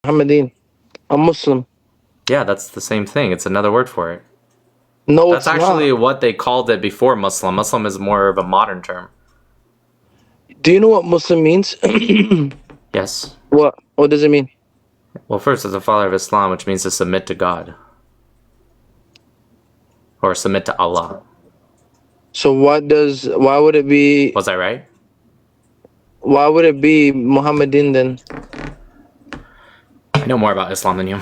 Muhammadin. I'm Muslim. Yeah, that's the same thing. It's another word for it. No, That's it's actually not. what they called it before Muslim. Muslim is more of a modern term. Do you know what Muslim means? Yes. What does it mean? Well, first, it's a follower of Islam, which means to submit to God. Or submit to Allah. So why would it be Was I right? Muhammadin then? I know more about Islam than you.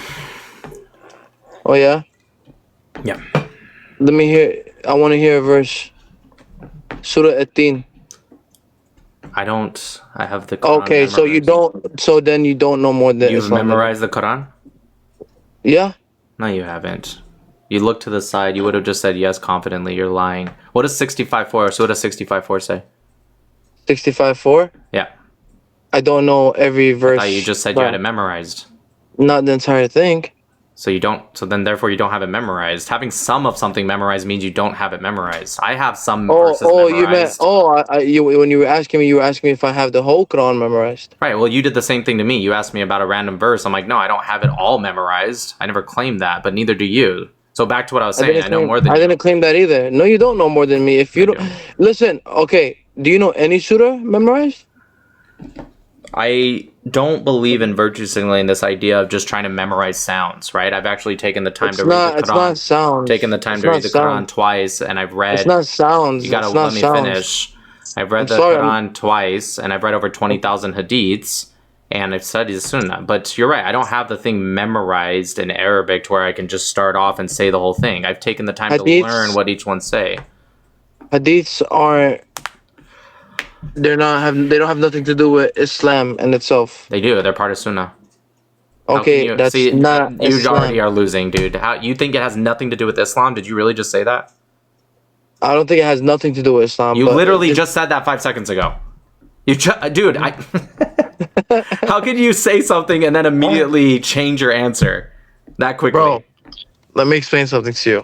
Oh yeah? Yeah. Let me hear. I want to hear a verse. Surah At-Tin. I have the Quran Okay, so you memorized. don't. So then you don't know more than You've Islam. memorized the Quran? Yeah. No, you haven't. You look to the side. You would have just said yes confidently. You're lying. What does 65:4? So what does 65:4 say? 65:4. Yeah. I don't know every verse. You just said you had it memorized. Not the entire thing. So you don't. So then, therefore, you don't have it memorized. Having some of something memorized means you don't have it memorized. I have some verses memorized. You meant. When you were asking me, if I have the whole Quran memorized. Right. Well, you did the same thing to me. You asked me about a random verse. I'm like, no, I don't have it all memorized. I never claimed that, but neither do you. So back to what I was saying. I know more than you. I didn't claim that either. No, you don't know more than me. If you don't listen, okay. Do you know any surah memorized? I don't believe in virtue signaling, this idea of just trying to memorize sounds, right? I've actually taken the time to read the Quran. It's not sounds. Taken the time to read the Quran twice, and I've read. It's not sounds. You gotta let me finish. I've read the Quran twice, and I've read over 20,000 hadiths, and I've studied the Sunnah. But you're right, I don't have the thing memorized in Arabic to where I can just start off and say the whole thing. I've taken the time to learn what each one say. Hadiths are. They don't have nothing to do with Islam in itself. They do. They're part of Sunnah. Okay, that's not You Islam. already are losing, dude. How you think it has nothing to do with Islam? Did you really just say that? I don't think it has nothing to do with Islam. You literally just said that 5 seconds ago. Dude, how could you say something and then immediately change your answer that quickly? Bro, let me explain something to you.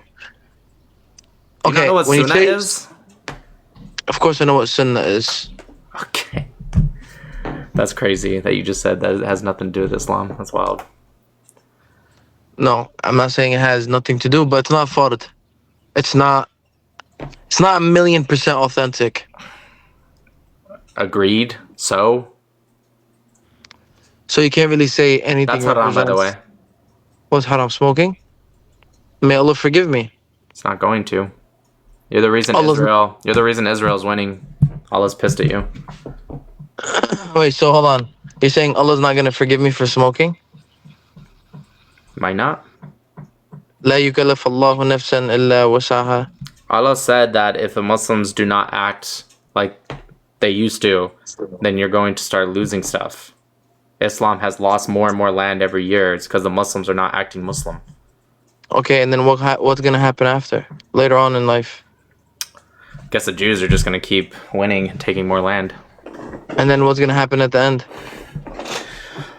Okay, you know what Sunnah is? Of course I know what Sunnah is. Okay. That's crazy that you just said that it has nothing to do with Islam. That's wild. No, I'm not saying it has nothing to do, but it's not fard. It's not 1,000,000% authentic. Agreed. So you can't really say anything. That's haram, by the way. What's haram? Smoking? May Allah forgive me. It's not going to. You're the reason Israel's winning. Allah's pissed at you. Wait, so hold on. You're saying Allah's not gonna forgive me for smoking? Might not. لا يكلف الله نفسا إلا وسعها. Allah said that if the Muslims do not act like they used to, then you're going to start losing stuff. Islam has lost more and more land every year. It's because the Muslims are not acting Muslim. Okay, and then what's gonna happen after? Later on in life? Guess the Jews are just going to keep winning and taking more land. And then what's going to happen at the end?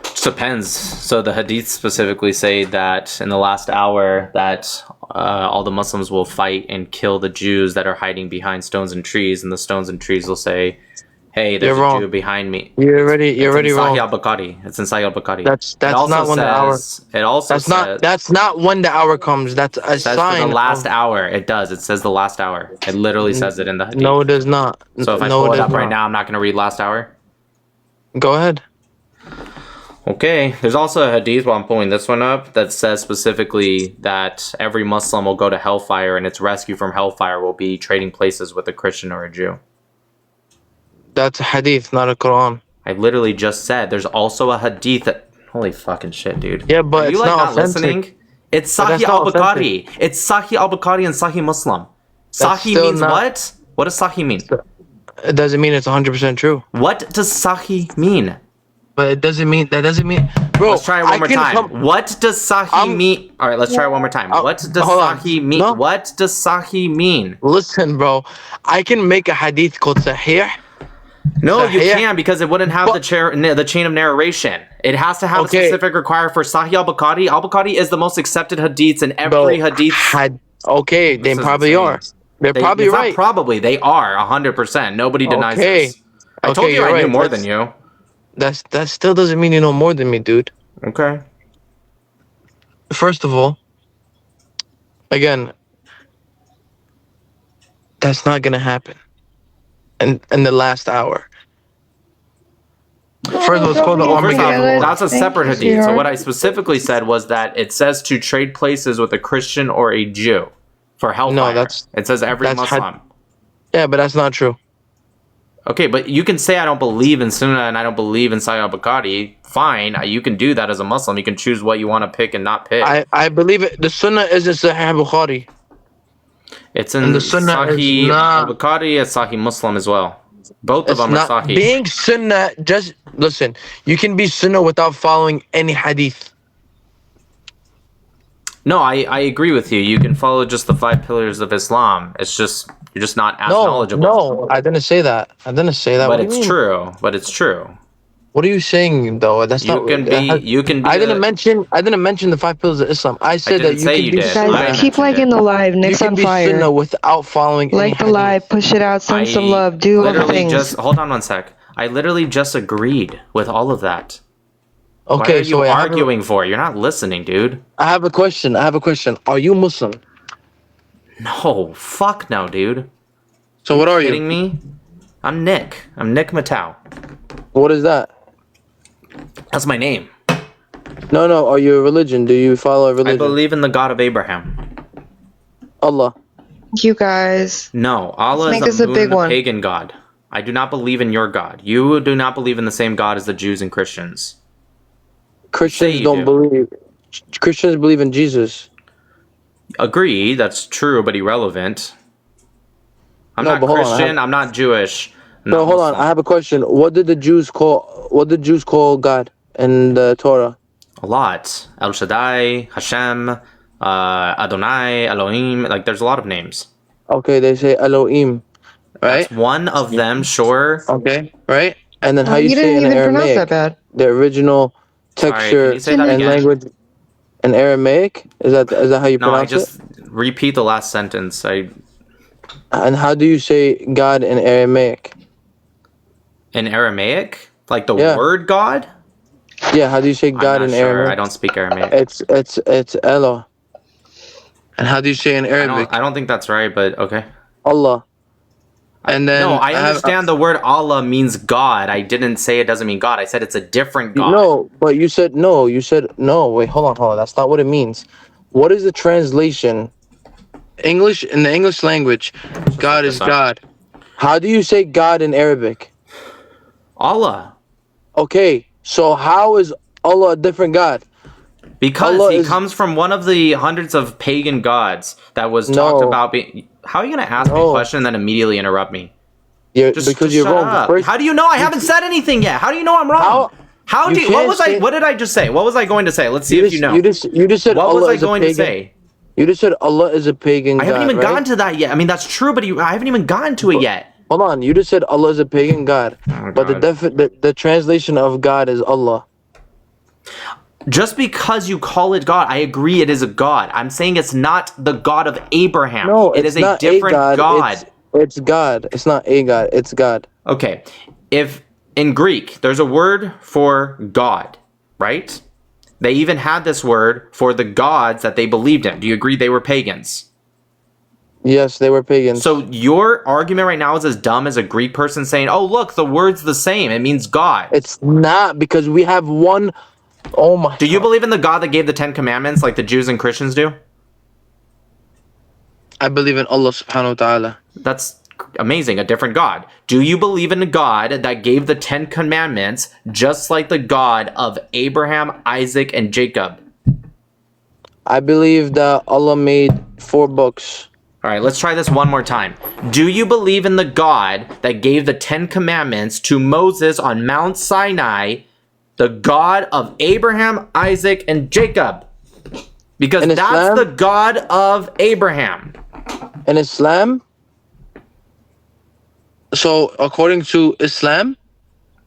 Just depends. So the hadiths specifically say that in the last hour that all the Muslims will fight and kill the Jews that are hiding behind stones and trees, and the stones and trees will say, hey, there's a Jew behind me. You're already wrong. It's in Sahih al-Bukhari. That's not when the hour. It also says that's not when the hour comes. That's a sign. For the last hour. It does. It says the last hour. It literally says it in the hadith. No, it does not. So if I pull it up right now, I'm not going to read last hour. Go ahead. Okay. There's also a hadith while I'm pulling this one up that says specifically that every Muslim will go to hellfire, and its rescue from hellfire will be trading places with a Christian or a Jew. That's a hadith, not a Quran. I literally just said there's also a hadith that... Holy fucking shit, dude. Yeah, but it's not listening? It's Sahih al-Bukhari. It's Sahih al-Bukhari and Sahih Muslim. Sahih means what? What does Sahih mean? It doesn't mean it's 100% true. What does Sahih mean? But that doesn't mean... Bro, let's try it one more time. What does Sahih mean? All right, let's try it one more time. What does Sahih mean? No. What does Sahih mean? Listen, bro. I can make a hadith called Sahih. No, you can't, because it wouldn't have the chain of narration. It has to have a specific requirement for Sahih al-Bukhari. Al-Bukhari is the most accepted hadiths in every hadith. Okay, they probably are. They're probably right. Probably, they are 100%. Nobody denies this. I told you I knew more than you. That still doesn't mean you know more than me, dude. Okay. First of all, again, that's not gonna happen in the last hour. First of all, it's called the Well, first off, Armageddon War. that's a Thank separate you, hadith. So sweetheart. what I specifically said was that it says to trade places with a Christian or a Jew for hellfire. No, that's it says every that's Muslim. yeah, but that's not true. Okay, but you can say I don't believe in Sunnah and I don't believe in Sahih al-Bukhari. Fine, you can do that as a Muslim. You can choose what you want to pick and not pick. I believe it. The Sunnah is in Sahih Bukhari. It's in And the Sunnah is Sahih not. al-Bukhari and Sahih Muslim as well. Both of It's them are not Sahih. being Sunnah. Just listen. You can be Sunnah without following any hadith. No, I agree with you. You can follow just the 5 pillars of Islam. It's just you're just not as No, knowledgeable. no, I didn't say that. I didn't say that. But What do you it's mean? true. But it's true. What are you saying though? That's You not. can that has- be. You can be. I didn't mention. I didn't mention the 5 pillars of Islam. I said that didn't you say can you be did. Sunnah. I Guys, keep mentioned liking it. the live. You Nick's can on be fire. Sunnah without following any Like the hadith. live, push it out, send some love, do all the literally things. just hold on one sec. I literally just agreed with all of that. What Okay, are you so wait, arguing for? You're not listening, dude. I have a question. I have a question. Are you Muslim? No, fuck no, dude. So what are Kidding you? me? I'm Nick. I'm Nick Matau. What is that? That's my name. No, no. Are you a religion? Do you follow a I religion? believe in the God of Abraham. Allah. You guys. No, Allah Let's is make this a a moon big and a one. pagan god. I do not believe in your God. You do not believe in the same God as the Jews and Christians. Christians you don't do. believe. Christians believe in Jesus. Agree, that's true, but irrelevant. I'm No, not but hold on, I Christian. have- I'm not Jewish. I'm No, not hold on. Muslim. I have a question. What did the Jews call? What did Jews call God in the Torah? A lot. El Shaddai, Hashem, Adonai, Elohim. Like, there's a lot of names. Okay, they say Elohim, right? That's one of them, sure. Okay, right. And then how You you say it didn't in even pronounce Aramaic? that bad. The original Sorry, can texture you say that and again? language in Aramaic. Is that how you No, I pronounce just repeat the last sentence. it? And how do you say God in Aramaic? In Aramaic? Like the Yeah. word God? Yeah, how do you say I'm God not in sure. Aramaic? I don't speak Aramaic. It's Elah. And how do you say in Arabic? I don't think that's right, but okay. Allah. And then No, I have- understand the word Allah means God. I didn't say it doesn't mean God. I said it's a different God. No, but you said no. You said no. Wait, hold on. That's not what it means. What is the translation? English in the English language, God is this up. God. How do you say God in Arabic? Allah. Okay, so how is Allah a different God? Because Allah he is- comes from one of the hundreds of pagan gods that was talked No. about being. How are you going to ask me a No. question and then immediately interrupt me? Because Just you're shut wrong. up. First, How do you know I haven't said anything yet? How do you know I'm wrong? How You do you, what can't was I say- what did I just say? What was I going to say? Let's see if you know. You just said What Allah was I is a going to pagan. say? You just said Allah is a pagan I God. haven't even right? gotten to that yet. I mean that's true, but I haven't even gotten to it yet. Hold on. You just said Allah is a pagan God, Oh, but God. the translation of God is Allah. Just because you call it God, I agree it is a God. I'm saying it's not the God of Abraham. No, it it's is a not different a God. God. It's God. It's not a God. It's God. Okay. If in Greek there's a word for God, right? They even had this word for the gods that they believed in. Do you agree they were pagans? Yes, they were pagans. So your argument right now is as dumb as a Greek person saying, "Oh, look, the word's the same. It means God." It's not because we have one. Oh my. Do you believe in the God that gave the 10 commandments like the Jews and Christians do? I believe in Allah subhanahu wa ta'ala. That's amazing, a different God. Do you believe in a God that gave the 10 commandments just like the God of Abraham, Isaac, and Jacob? I believe that Allah made 4 books. All right, let's try this one more time. Do you believe in the God that gave the 10 commandments to Moses on Mount Sinai, the God of Abraham, Isaac, and Jacob? Because In that's Islam? the God of Abraham. In Islam, so according to Islam,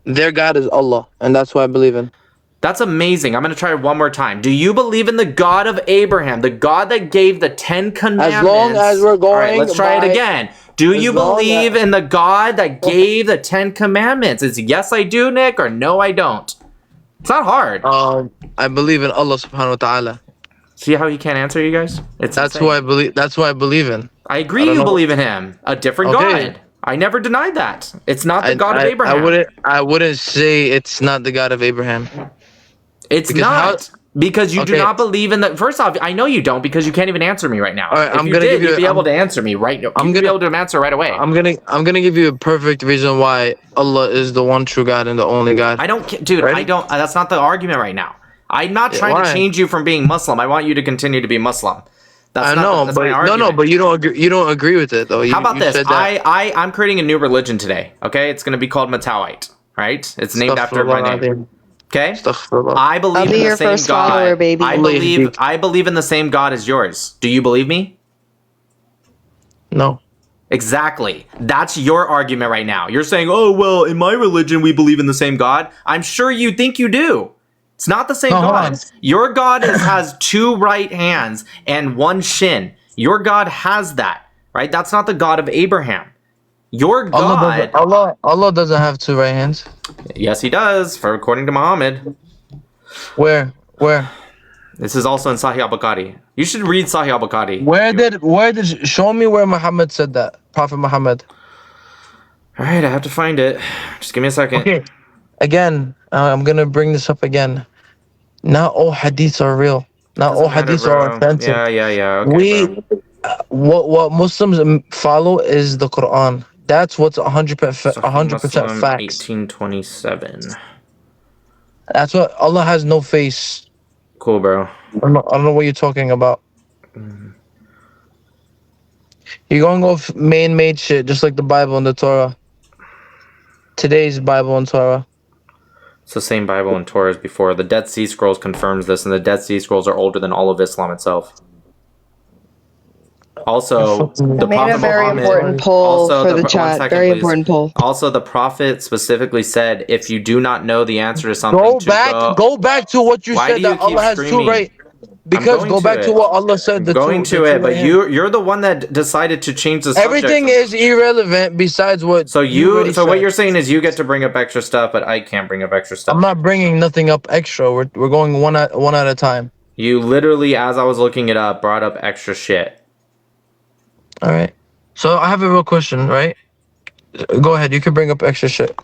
their God is Allah, and that's what I believe in. That's amazing. I'm going to try it one more time. Do you believe in the God of Abraham, the God that gave the 10 commandments? long as we're All right, going let's try it by- again. Do you long believe as- in the God that gave the 10 commandments? Is yes I do, Nick, or no I don't? It's not hard. I believe in Allah subhanahu wa ta'ala. See how he can't answer you guys? It's That's insane. who I believe. That's who I believe in. I agree. I don't You know. believe in him, a different Okay. God. I never denied that. It's not the God of Abraham. I wouldn't say it's not the God of Abraham. It's Because not because you do Okay. not believe in the. First off, I know you don't because you can't even answer me right now. All right, if I'm you gonna did, give you you'd be a- able to answer me right now. You'd be able to answer right away. I'm gonna give you a perfect reason why Allah is the one true God and the only God. I don't, dude. Ready? I don't. That's not the argument right now. I'm not Yeah, trying why? to change you from being Muslim. I want you to continue to be Muslim. That's I not. know, That's but my argument. no, but you don't agree. You don't agree with it though. How about you this? Said that. I'm creating a new religion today. Okay, it's going to be called Matauite. Right? It's named after my name. Okay. Astaghfirullah. I believe I'll be in the your same first God. follower, baby. I believe in the same God as yours. Do you believe me? No. Exactly. That's your argument right now. You're saying, "Oh, well, in my religion we believe in the same God." I'm sure you think you do. It's not the same No, hold God. on. Your God has two right hands and one shin. Your God has that, right? That's not the God of Abraham. Your God, Allah doesn't have two right hands. yes, he does, for according to Muhammad. Where? This is also in Sahih al-Bukhari. You should read Sahih al-Bukhari. Where did show me where Muhammad said that? Prophet Muhammad. All right, I have to find it. Just give me a second. Okay. Again, I'm gonna bring this up again. Not all hadiths are real. Not all Doesn't matter, hadiths are bro. authentic. Yeah. Okay, bro. What Muslims follow is the Quran. That's what's 100% Sahih 100% Muslim, facts. 1827. That's what Allah has no face. Cool, bro. I don't know what you're talking about. You're going off man-made shit, just like the Bible and the Torah. Today's Bible and Torah. It's the same Bible and Torah as before. The Dead Sea Scrolls confirms this, and the Dead Sea Scrolls are older than all of Islam itself. Also, the I made Prophet a very Muhammad. important poll Also, for the one chat. second, Very please. important poll. Also, the Prophet specifically said, "If you do not know the answer to something, Go back to what you Why said do you that Allah keep has two screaming? right. Because going go to back to it. what Allah said. Going to the it, two but right hand. you're the one that decided to change the subject. Everything is irrelevant besides what. So already so what said. you're saying is you get to bring up extra stuff, but I can't bring up extra stuff. I'm not bringing nothing up extra. We're going one at a time. You literally, as I was looking it up, brought up extra shit. All right. So I have a real question, right? Go ahead. You can bring up extra shit.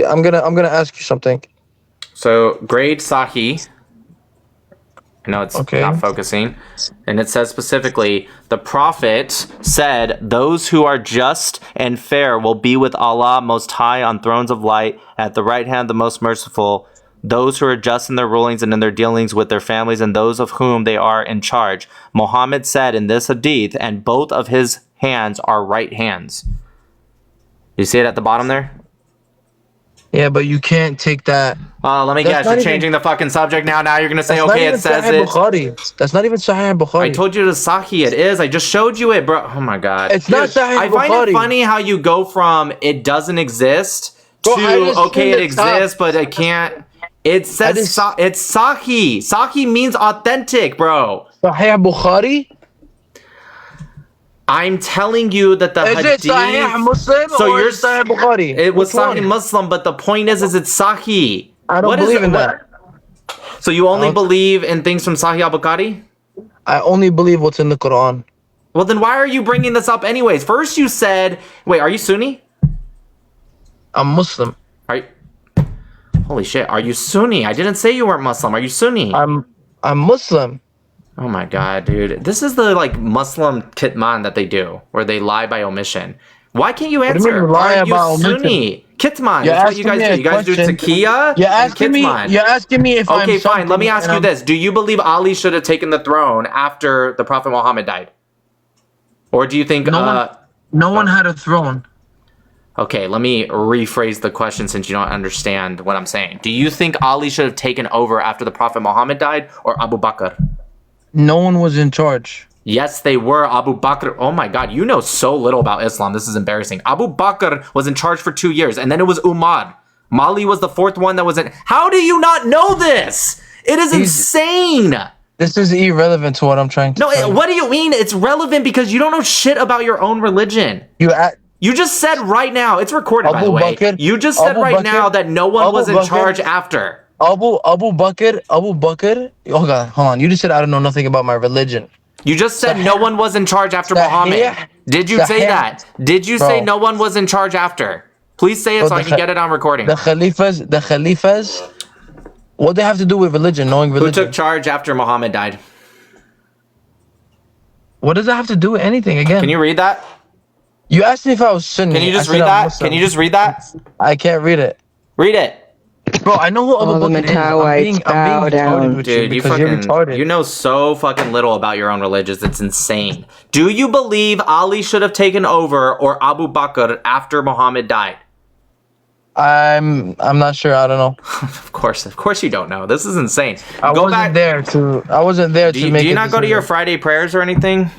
I'm gonna ask you something. So grade Sahih. I know it's Okay. not focusing. And it says specifically, the Prophet said, "Those who are just and fair will be with Allah Most High on thrones of light, at the right hand of the Most Merciful. Those who are just in their rulings and in their dealings with their families and those of whom they are in charge." Muhammad said in this hadith, and both of his hands are right hands. You see it at the bottom there? Yeah, but you can't take that. Let me That's guess. not You're even- changing the fucking subject now. Now you're going to say, That's not okay, even it says Sahih it. Bukhari. That's not even Sahih Bukhari. I told you to Sahih. It is. I just showed you it, bro. Oh my god. It's not Sahih I find it Bukhari. funny how you go from it doesn't exist Bro, I to just okay, seen it the top. exists, but it can't. It says just- it's Sahih. Sahih means authentic, bro. Sahih Bukhari. I'm telling you that the Is it hadith. Sahih Muslim So or you're is it Sahih Bukhari? It was Which one? Sahih Muslim, but the point is it's Sahih. I don't What is believe it- in what- that. So you only I don't- believe in things from Sahih al-Bukhari? I only believe what's in the Quran. Well, then why are you bringing this up anyways? First you said, wait, are you Sunni? I'm Muslim. Are you, holy shit, are you Sunni? I didn't say you weren't Muslim. Are you Sunni? I'm Muslim. Oh my god, dude. This is the like Muslim kitman that they do, where they lie by omission. Why can't you do you answer? mean lie Are you about Sunni? Kitman, You're that's what you asking guys me do. a You guys do question. takiya You're and asking me. kitman. You're asking me if I'm. Okay, fine. Let me something ask and you I'm- this. Do you believe Ali should have taken the throne after the Prophet Muhammad died? Or do you think... No one had a throne. Okay, let me rephrase the question since you don't understand what I'm saying. Do you think Ali should have taken over after the Prophet Muhammad died or Abu Bakr? No one was in charge. Yes, they were. Abu Bakr. Oh my god, you know so little about Islam. This is embarrassing. Abu Bakr was in charge for 2 years, and then it was Umar. Mali was the fourth one that was in. How do you not know this? It is insane. This is irrelevant to what I'm trying to No, say. what do you mean? It's relevant because you don't know shit about your own religion. You just said right now, it's recorded by the way. You just said right now that no one was in charge after. Abu Bakr. Oh God, hold on. You just said I don't know nothing about my religion. You just said no one was in charge after Sahih. Muhammad. Did you say Sahih. that? Did you say Bro. no one was in charge after? Please say it Bro, so I can get it on recording. The Khalifas. What they have to do with religion? Knowing Who religion. took charge after Muhammad died? What does that have to do with anything? Again, Can you read that? you asked me if I was Sunni. Can you just I said read I'm that? Muslim. Can you just read that? I can't read it, Read it. bro. I know who Abu All the Bakr is. Matawites I'm bow being retarded down. with Dude, you you because you're fucking, retarded. you know so fucking little about your own religions. It's insane. Do you believe Ali should have taken over or Abu Bakr after Muhammad died? I'm not sure. I don't know. Of course you don't know. This is insane. I wasn't there to make. Do you a not go to your decision. Friday prayers or anything?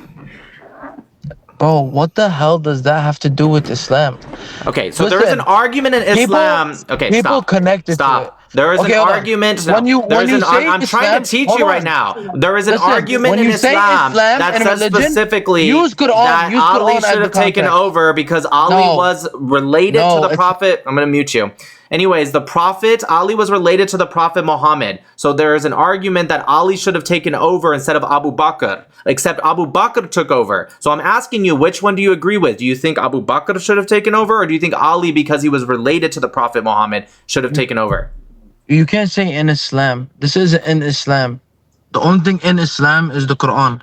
Bro, what the hell does that have to do with Islam? Okay, so there is an Listen, argument in Islam. Okay, people stop. connected Stop. to it. There is Okay, an hold on. argument. When you say I'm trying Islam- to teach hold you on. right now. There is an Listen, argument when in you say Islam Islam that and says religion, specifically use Quran, that use Ali Quran as should the have taken context. over because Ali No. was related No, to the it's- Prophet. I'm going to mute you. Anyways, the Prophet, Ali was related to the Prophet Muhammad. So there is an argument that Ali should have taken over instead of Abu Bakr, except Abu Bakr took over. So I'm asking you, which one do you agree with? Do you think Abu Bakr should have taken over, or do you think Ali, because he was related to the Prophet Muhammad, should have taken over? You can't say in Islam. This isn't in Islam. The only thing in Islam is the Quran.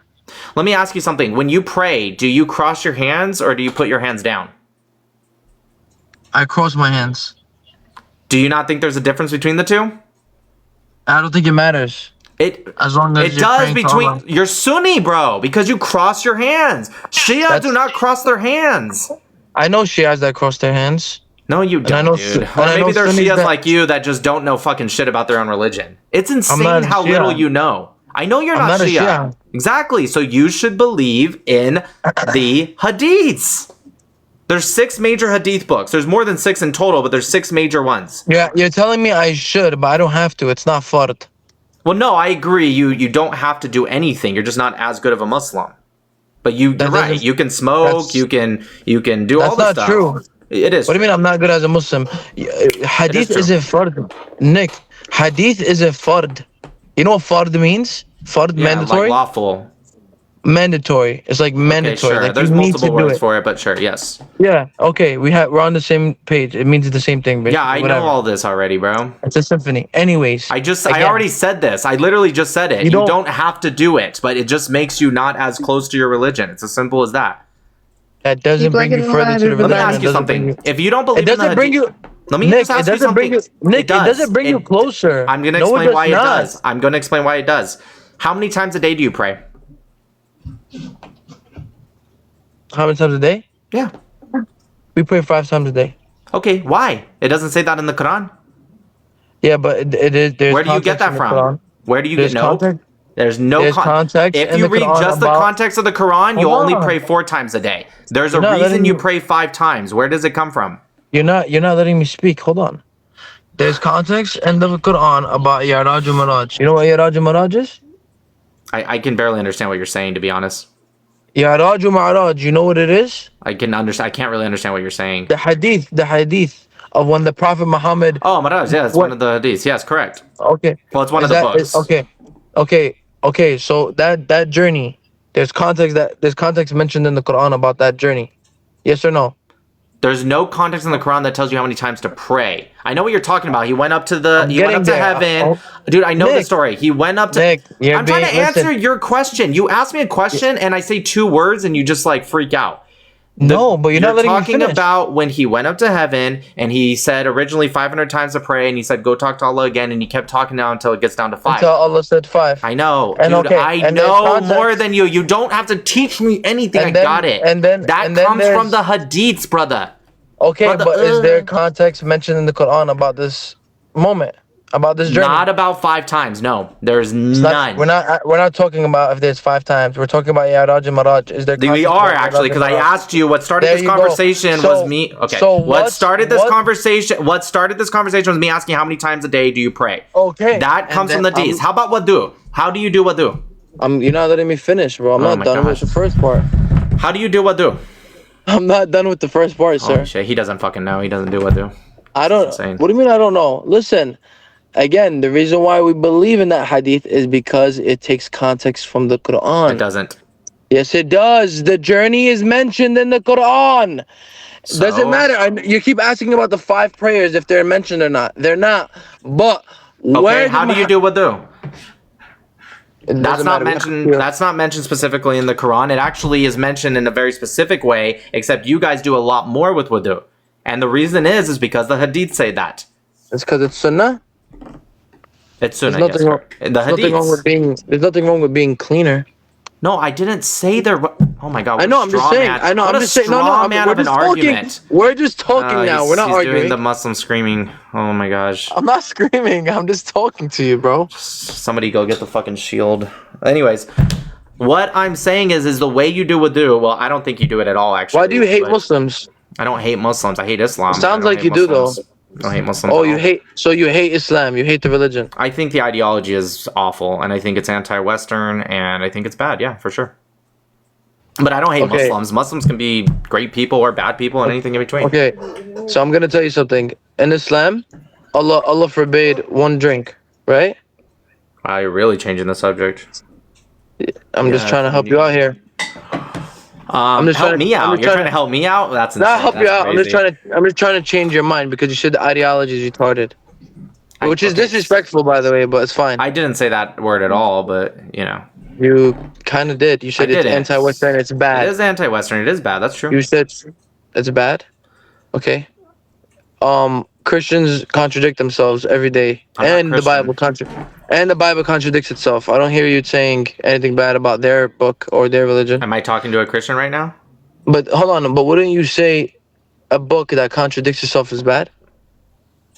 Let me ask you something. When you pray, do you cross your hands or do you put your hands down? I cross my hands. Do you not think there's a difference between the two? I don't think it matters. As long as It you're does praying to between Allah. you're Sunni, bro, because you cross your hands. Shia do not cross their hands. I know Shias that cross their hands. No, you I don't, know dude. and Or I maybe know they're Sunnis Shias that- like you that just don't know fucking shit about their own religion. It's not insane a how Shia. little you know. I know you're I'm not, not a Shia. Shia. Exactly. So you should believe in the Hadiths. There's 6 major Hadith books. There's more than 6 in total, but there's 6 major ones. Yeah, you're telling me I should, but I don't have to. It's not fard. Well, no, I agree. You don't have to do anything. You're just not as good of a Muslim. But you're right. doesn't- You can smoke. that's- You can do all That's this not stuff. true. It is. What do you mean I'm not good as a Muslim? Hadith true. is a fard. Nick, Hadith is a fard. You know what fard means? Fard, Yeah, mandatory? like lawful. Mandatory. It's like Okay, mandatory. sure. Like There's you need multiple to do words it. for it, but sure, yes. Yeah, okay. We're on the same page. It means the same thing, basically. Yeah, I Whatever. know all this already, bro. It's a symphony. Anyways. I again, already said this. I literally just said it. You don't- don't have to do it, but it just makes you not as close to your religion. It's as simple as that. that doesn't Keep bring you looking further alive to the and Let me religion. ask It you doesn't bring something. If you don't believe It doesn't in the bring you. let me Nick, just ask it doesn't you something. bring you. Nick, it doesn't bring you It- closer. I'm gonna No, explain does why it not. does. I'm gonna explain why it does. How many times a day do you pray? How many times a day? Yeah. We pray 5 times a day. Okay. Why? It doesn't say that in the Quran. Yeah, but it is. There's Where do you get context that in the from? Quran. Where do you There's get no? context. There's no There's context If in you the read Quran just the about- context of the Quran, you Hold only on. pray 4 times a day. There's a You're not reason letting you me- pray 5 times. Where does it come from? You're not letting me speak. Hold on. There's context in the Quran about Yaraj and Maraj. You know what Yaraj and Maraj is? I can barely understand what you're saying, to be honest. Yaraj and Maraj. You know what it is? I can't really understand what you're saying. The hadith of when the Prophet Muhammad. Oh, Maraj, yeah, it's What- one of the hadiths. Yes, correct. Okay. Well, it's one Is of the that- books. Okay. So that journey, there's context mentioned in the Quran about that journey. Yes or no? There's no context in the Quran that tells you how many times to pray. I know what you're talking about. He went up to getting there. heaven. Dude, I know the Nick, story. He went up to Nick, you're I'm trying to being- answer listen. your question. You ask me a question and I say 2 words and you just like freak out. No, but you're not letting me talking finish. about when he went up to heaven and he said originally 500 times to pray and he said go talk to Allah again and he kept talking now until it gets down to 5. Until Allah said 5. I know, And dude. okay, I and there's know context. more than you. You don't have to teach me anything. And I then- got it. and then- that and then comes from the there's- hadiths, brother. Okay, Brother, but is there context mentioned in the Quran about this moment, about this journey? Not about 5 times. No, there's It's none. not- We're not talking about if there's 5 times. We're talking about Yaraj and Maraj. Is there? We context are about actually, Yaraj because and I Maraj? asked you what started There this you go. conversation So- was me. Okay, so what started this what- conversation? What started this conversation was me asking how many times a day do you pray? Okay. That comes from and the then hadiths. How about wudu? How do you do wudu? You're not letting me finish, bro. I'm Oh not my done with gosh. the first part. How do you do wudu? I'm not done with the first part, Oh sir. shit, he doesn't fucking know. He doesn't do wudu. I don't. insane. What do you mean I don't know? Listen, again, the reason why we believe in that hadith is because it takes context from the It Quran. doesn't. Yes, it does. The journey is mentioned in the Quran. Doesn't matter. You keep asking about the 5 prayers if they're mentioned or not. They're not. But Okay, how do you do wudu? That's not matter. mentioned. That's not mentioned specifically in the Quran. It actually is mentioned in a very specific way. Except you guys do a lot more with wudu, and the reason is because the hadith say that. It's because it's sunnah. It's sunnah. There's nothing, there's nothing wrong with being cleaner. No, I didn't say there. Oh my god! I know. I'm just saying. I know. I'm just saying. No, We're just talking. We're just talking now. We're not arguing. Doing the Muslim screaming. Oh my gosh! I'm not screaming. I'm just talking to you, bro. Somebody go get the fucking shield. Anyways, what I'm saying is the way you do wudu. Well, I don't think you do it at all. Actually, why do you hate Muslims? I don't hate Muslims. I hate Islam. Sounds like you do though. I don't hate Muslims. Oh, you hate. So you hate Islam. You hate the religion. I think the ideology is awful, and I think it's anti-Western, and I think it's bad. Yeah, for sure. But I don't hate Muslims. Muslims can be great people or bad people and anything in between. Okay, so I'm gonna tell you something. In Islam, Allah forbade one drink, right? Wow, you're really changing the subject. I'm just trying to help you out here. I'm just help me out. You're trying to help me out. That's insane. Not help you out. Crazy. I'm just trying to change your mind because you said the ideology is retarded, which is disrespectful, by the way. But it's fine. I didn't say that word at all, but you know. You kind of did. You said it's anti-Western. It's bad. It is anti-Western. It is bad. That's true. You said it's bad. Okay. Christians contradict themselves every day, and the Bible contradicts itself. I don't hear you saying anything bad about their book or their religion. Am I talking to a Christian right now? But hold on. But wouldn't you say a book that contradicts itself is bad?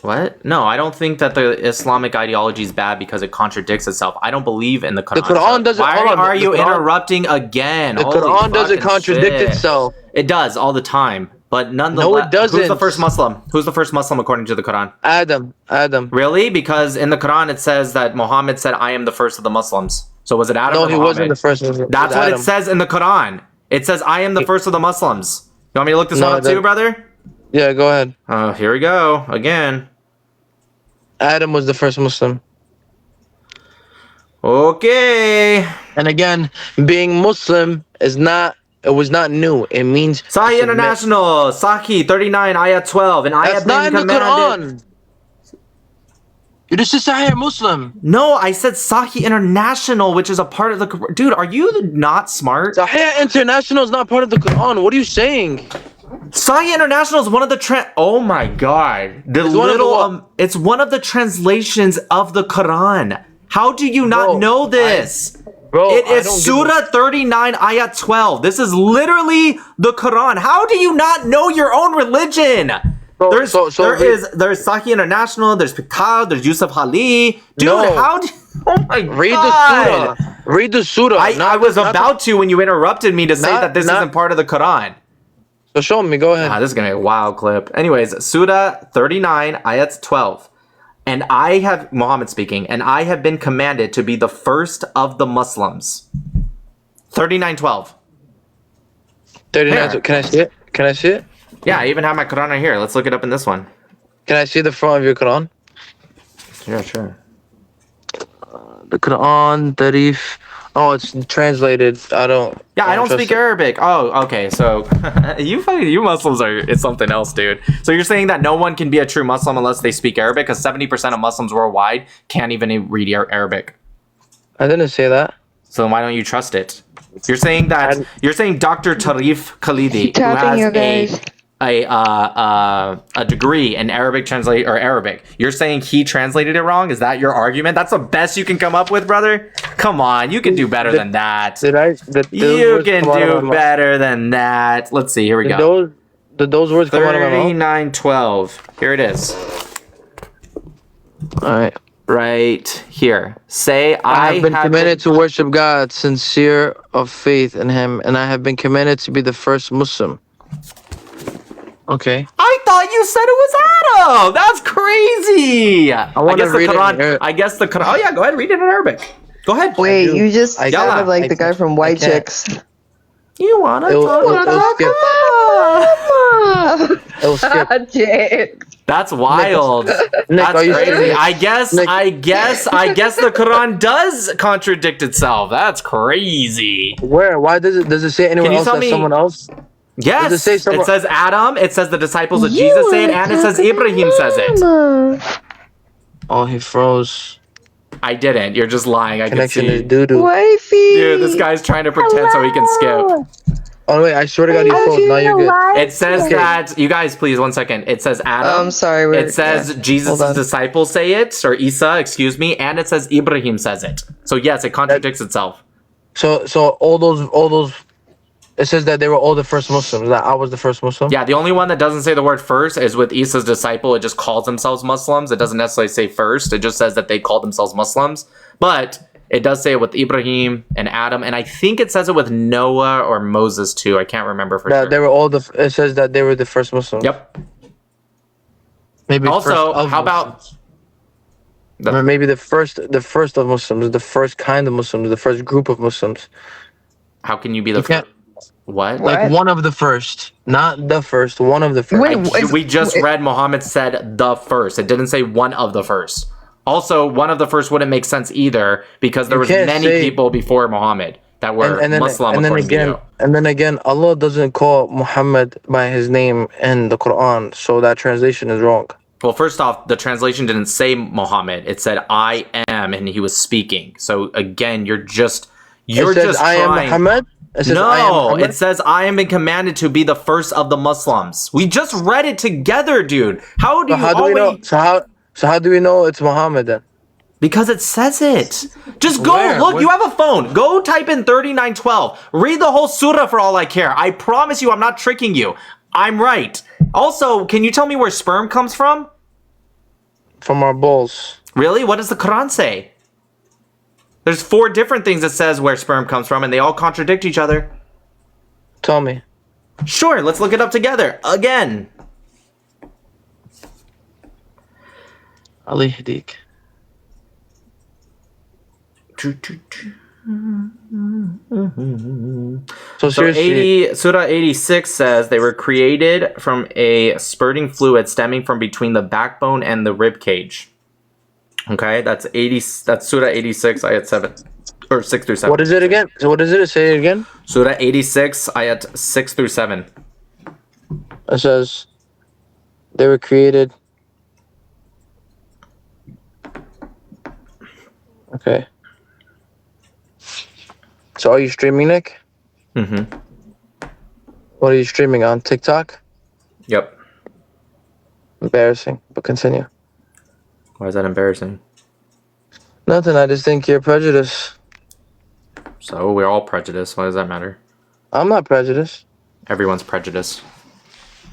What? No, I don't think that the Islamic ideology is bad because it contradicts itself. I don't believe in the Quran. The Quran doesn't. Why are you interrupting again? The Quran doesn't contradict itself. It does all the time. But nonetheless, no, it doesn't. Who's the first Muslim? Who's the first Muslim according to the Quran? Adam. Really? Because in the Quran it says that Muhammad said, "I am the first of the Muslims." So was it Adam? No, or he Muhammad? wasn't the first Muslim. That's what Adam. It says in the Quran. It says, "I am the first of the Muslims." You want me to look this one up too, brother? Yeah, go ahead. Here we go again. Adam was the first Muslim. Okay. And again, being Muslim is not. It was not new. It means Sahih International, Sahih 39, Ayah 12, and I have been commanded. That's not in the Quran. You just said Sahih Muslim. No, I said Sahih International, which is a part of the Quran. Dude, are you not smart? Sahih International is not part of the Quran. What are you saying? Sahih International is one of the oh my god. It's one of the translations of the Quran. How do you not know this? It is Surah 39, Ayah 12. This is literally the Quran. How do you not know your own religion? There's Sahih International, there's Pitao, there's Yusuf Ali. Dude, how do oh my god. Read the surah. I was about to when you interrupted me to say that this isn't part of the Quran. So show me, go ahead. This is going to be a wild clip. Anyways, Surah 39, Ayat 12. And I have, Muhammad speaking, and I have been commanded to be the first of the Muslims. 39:12. 39. Can I see it? Can I see it? Yeah, I even have my Quran right here. Let's look it up in this one. Can I see the front of your Quran? Yeah, sure. The Quran, Tarif. Oh, it's translated. I don't speak Arabic. Oh, okay. So you Muslims it's something else, dude. So you're saying that no one can be a true Muslim unless they speak Arabic? Because 70% of Muslims worldwide can't even read Arabic. I didn't say that. So then why don't you trust it? You're saying Dr. Tarif Khalidi, who has a degree in Arabic Arabic. You're saying he translated it wrong? Is that your argument? That's the best you can come up with, brother? Come on, you can do better than that. You can do better than that. Let's see. Here we go. Did those words come out of my mouth? 39:12. Here it is. All right. Right here. Say, I have been committed to worship God, sincere of faith in Him, and I have been committed to be the first Muslim. Okay. I thought you said it was Adam. That's crazy. I want to read it. I guess the Quran. Oh yeah, go ahead. Read it in Arabic. Go ahead. Wait, you just sounded like the guy from White Chicks. You wanna talk It'll skip. It'll skip. That's wild. Nick, That's are you crazy. serious? I guess Nick. the Quran does contradict itself. That's crazy. Where? Why does it say anywhere you else tell that me- someone else? Yes, Does it say someone- it says Adam, it says the disciples of Jesus say it, and it says Ibrahim says it. Oh, he froze. I didn't. You're just lying. I can Connection is see. doo-doo. Wifey. Dude, this guy's trying to pretend so he can skip. Oh wait, I swear to God, you froze. Now you're good. It says that, you guys, please, 1 second. It says Adam. I'm sorry. It says Jesus' Hold on. disciples say it, or Isa, excuse me, and it says Ibrahim says it. So yes, it contradicts itself. So all those. It says that they were all the first Muslims. That I was the first Muslim. Yeah, the only one that doesn't say the word first is with Isa's disciple. It just calls themselves Muslims. It doesn't necessarily say first. It just says that they call themselves Muslims. But it does say it with Ibrahim and Adam, and I think it says it with Noah or Moses too. I can't remember for That sure. they were all the. It says that they were the first Muslims. Yep. Maybe Also, first of how about Muslims. Maybe the first of Muslims, the first kind of Muslims, the first group of Muslims. how can you be the can't- first? What? Like one of the first, not the first. One of the first. Wait, We just read Muhammad said the first. It didn't say one of the first. Also, one of the first wouldn't make sense either because there You was can't many say- people before Muhammad that were Muslim according to you. And then again, Allah doesn't call Muhammad by his name in the Quran, so that translation is wrong. Well, first off, the translation didn't say Muhammad. It said I am, and he was speaking. So again, you're It says, I am trying. Muhammad. It says, I am No, Muhammad. it says I am been commanded to be the first of the Muslims. We just read it together, dude. How do So you how do we know? always? So how do we know it's Muhammad then? Because it says it. Just go Where? look. Where? You have a phone. Go type in 3912. Read the whole surah for all I care. I promise you, I'm not tricking you. I'm right. Also, can you tell me where sperm comes from? From our balls. Really? What does the Quran say? There's 4 different things that says where sperm comes from, and they all contradict each other. Tell me. Sure, let's look it up together. Again. Ali Hadik. So So seriously, Surah 86 says they were created from a spurting fluid stemming from between the backbone and the rib cage. Okay, that's Surah 86, ayat 7 or 6 through 7. what is it again? So what is it? Say it again. Surah 86, ayat 6 through 7. It says they were created. Okay. So are you streaming, Nick? Mm-hmm. What are you streaming on? TikTok? Yep. Embarrassing, but continue. Why is that embarrassing? Nothing, I just think you're prejudiced. So we're all prejudiced. Why does that matter? I'm not prejudiced. Everyone's prejudiced.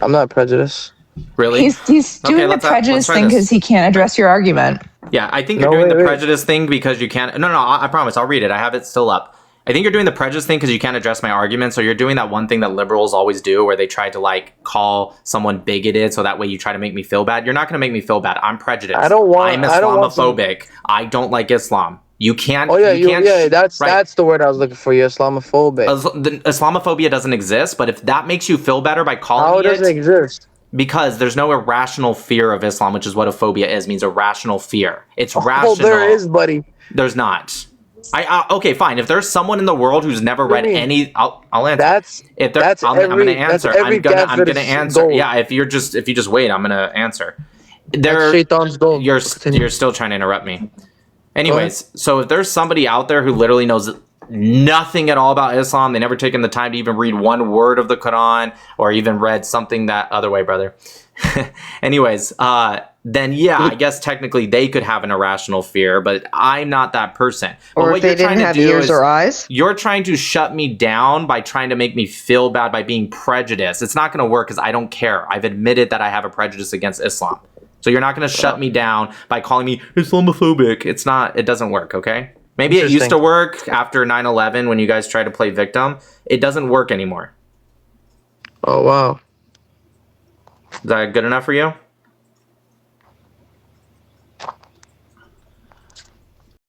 I'm not prejudiced. Really? He's doing the let's prejudice try thing this. because he can't address your argument. Yeah, I think No, you're doing wait, the wait. prejudice thing because you can't. No, I promise. I'll read it. I have it still up. I think you're doing the prejudice thing because you can't address my argument. So you're doing that one thing that liberals always do where they try to like call someone bigoted so that way you try to make me feel bad. You're not going to make me feel bad. I'm prejudiced. I don't want- I'm I don't want some- Islamophobic. I don't like Islam. You can't. Oh yeah, you can't that's right. that's the word I was looking for. You're Islamophobic. The Islamophobia doesn't exist, but if that makes you feel better by How calling does it exist? because there's no irrational fear of Islam, which is what a phobia is, means irrational fear. It's Oh, rational. there is, buddy. There's not. Okay, fine. If there's someone in the world who's never What read do you mean? any, I'll answer. That's If there, that's I'm every gonna that's answer. every I'm gonna Catholic answer. goal. Yeah, if you just wait, I'm gonna answer. That's Shaitan's goal. You're Continue. you're still trying to interrupt me. Anyways, so if there's somebody out there who literally knows nothing at all about Islam, they never taken the time to even read one word of the Quran or even read something that other way, brother. Anyways, then yeah, I guess technically they could have an irrational fear, but I'm not that person. But Or what if they you're trying didn't to have do ears is- or eyes. You're trying to shut me down by trying to make me feel bad by being prejudiced. It's not going to work because I don't care. I've admitted that I have a prejudice against Islam. So you're not going to shut me down by calling me Islamophobic. It's not, it doesn't work, okay? Maybe it used to Interesting. work after 9/11 when you guys tried to play victim. It doesn't work anymore. Oh wow. Is that good enough for you?